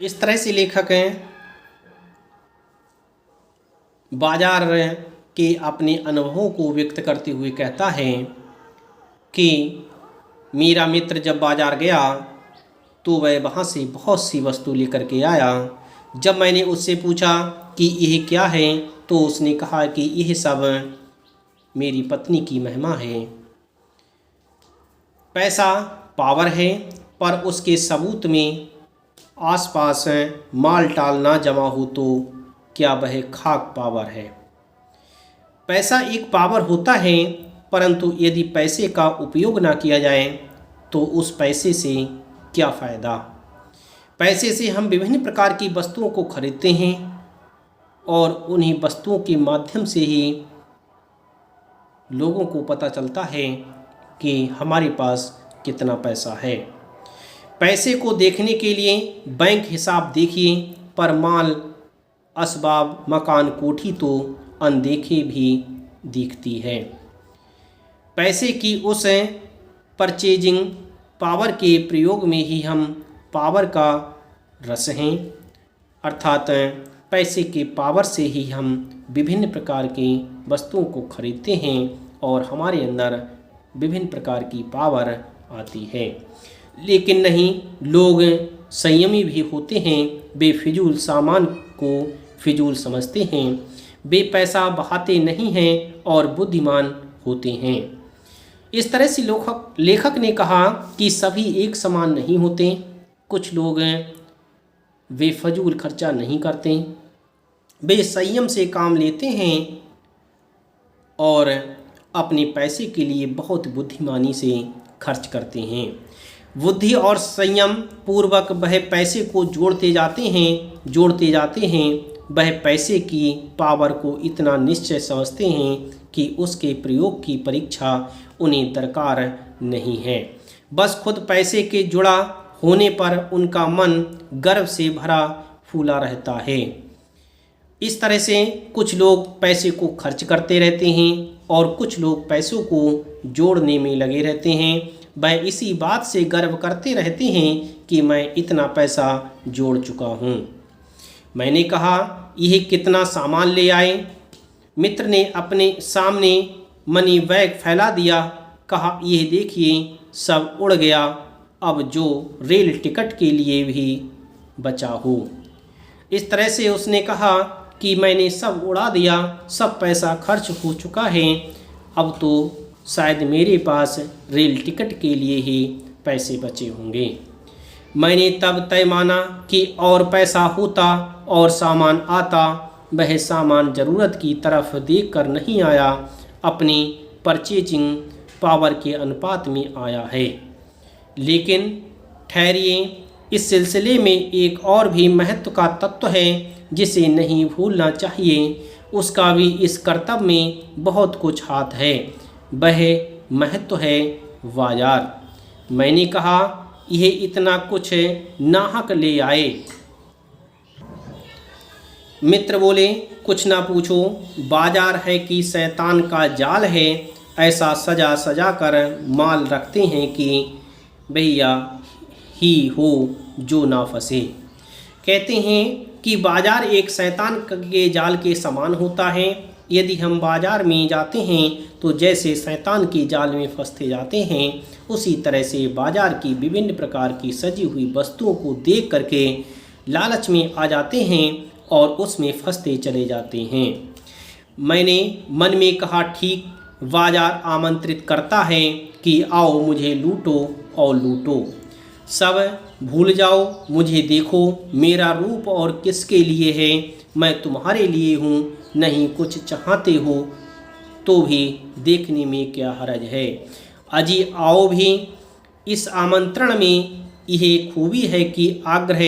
इस तरह से लेखक बाजार के अपने अनुभवों को व्यक्त करते हुए कहता है कि मेरा मित्र जब बाजार गया तो वह वहाँ से बहुत सी वस्तु लेकर के आया। जब मैंने उससे पूछा कि यह क्या है तो उसने कहा कि यह सब मेरी पत्नी की महिमा है। पैसा पावर है, पर उसके सबूत में आसपास माल टाल ना जमा हो तो क्या वह खाक पावर है। पैसा एक पावर होता है, परंतु यदि पैसे का उपयोग ना किया जाए तो उस पैसे से क्या फ़ायदा। पैसे से हम विभिन्न प्रकार की वस्तुओं को खरीदते हैं और उन्हीं वस्तुओं के माध्यम से ही लोगों को पता चलता है कि हमारे पास कितना पैसा है। पैसे को देखने के लिए बैंक हिसाब देखिए, पर माल असबाब मकान कोठी तो अनदेखे भी दिखती है। पैसे की उस परचेजिंग पावर के प्रयोग में ही हम पावर का रस हैं, अर्थात पैसे के पावर से ही हम विभिन्न प्रकार की वस्तुओं को खरीदते हैं और हमारे अंदर विभिन्न प्रकार की पावर आती है। लेकिन नहीं, लोग संयमी भी होते हैं, बेफिजूल सामान को फिजूल समझते हैं, वे पैसा बहाते नहीं हैं और बुद्धिमान होते हैं। इस तरह से लेखक ने कहा कि सभी एक समान नहीं होते। कुछ लोग बेफजूल खर्चा नहीं करते, वे संयम से काम लेते हैं और अपने पैसे के लिए बहुत बुद्धिमानी से खर्च करते हैं। बुद्धि और संयम पूर्वक वह पैसे को जोड़ते जाते हैं। वह पैसे की पावर को इतना निश्चय समझते हैं कि उसके प्रयोग की परीक्षा उन्हें दरकार नहीं है। बस खुद पैसे के जुड़ा होने पर उनका मन गर्व से भरा फूला रहता है। इस तरह से कुछ लोग पैसे को खर्च करते रहते हैं और कुछ लोग पैसों को जोड़ने में लगे रहते हैं। वह इसी बात से गर्व करते रहते हैं कि मैं इतना पैसा जोड़ चुका हूँ। मैंने कहा, यह कितना सामान ले आए। मित्र ने अपने सामने मनी बैग फैला दिया। कहा, यह देखिए सब उड़ गया, अब जो रेल टिकट के लिए भी बचा हो। इस तरह से उसने कहा कि मैंने सब उड़ा दिया, सब पैसा खर्च हो चुका है, अब तो शायद मेरे पास रेल टिकट के लिए ही पैसे बचे होंगे। मैंने तब तय माना कि और पैसा होता और सामान आता। वह सामान ज़रूरत की तरफ देखकर नहीं आया, अपनी परचेजिंग पावर के अनुपात में आया है। लेकिन ठहरिए, इस सिलसिले में एक और भी महत्व का तत्व है जिसे नहीं भूलना चाहिए। उसका भी इस कर्तव्य में बहुत कुछ हाथ है। वह महत्व है बाजार। मैंने कहा, यह इतना कुछ नाहक ले आए। मित्र बोले, कुछ ना पूछो, बाजार है कि शैतान का जाल है। ऐसा सजा सजा कर माल रखते हैं कि भैया ही हो जो ना फंसे। कहते हैं कि बाजार एक शैतान के जाल के समान होता है। यदि हम बाजार में जाते हैं तो जैसे शैतान के जाल में फंसते जाते हैं, उसी तरह से बाजार की विभिन्न प्रकार की सजी हुई वस्तुओं को देख करके लालच में आ जाते हैं और उसमें फंसते चले जाते हैं। मैंने मन में कहा, ठीक, बाजार आमंत्रित करता है कि आओ मुझे लूटो और लूटो, सब भूल जाओ, मुझे देखो, मेरा रूप और किसके लिए है, मैं तुम्हारे लिए हूँ। नहीं कुछ चाहते हो तो भी देखने में क्या हर्ज है। अजी आओ भी। इस आमंत्रण में यह खूबी है कि आग्रह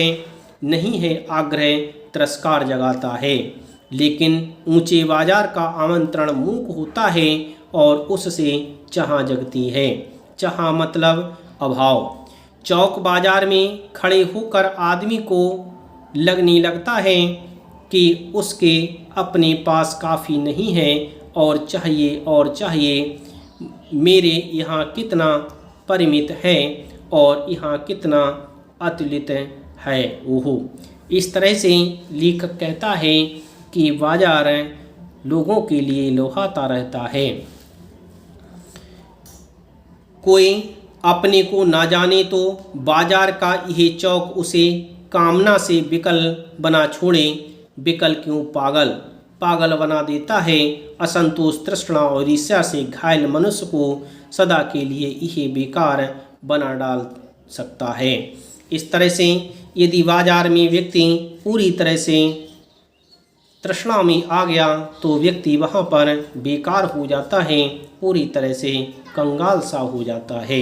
नहीं है, आग्रह तिरस्कार जगाता है। लेकिन ऊंचे बाजार का आमंत्रण मूक होता है और उससे चाह जगती है। चाह मतलब अभाव। चौक बाजार में खड़े होकर आदमी को लगने लगता है कि उसके अपने पास काफ़ी नहीं है और चाहिए, मेरे यहाँ कितना परिमित है और यहाँ कितना अतुलित है। ओहो, इस तरह से लेखक कहता है कि बाजार लोगों के लिए लुभाता रहता है। कोई अपने को ना जाने तो बाजार का यह चौक उसे कामना से विकल बना छोड़े। विकल क्यों, पागल पागल बना देता है। असंतोष, तृष्णा और ईर्ष्या से घायल मनुष्य को सदा के लिए यह बेकार बना डाल सकता है। इस तरह से यदि बाजार में व्यक्ति पूरी तरह से तृष्णा में आ गया तो व्यक्ति वहाँ पर बेकार हो जाता है, पूरी तरह से कंगाल सा हो जाता है।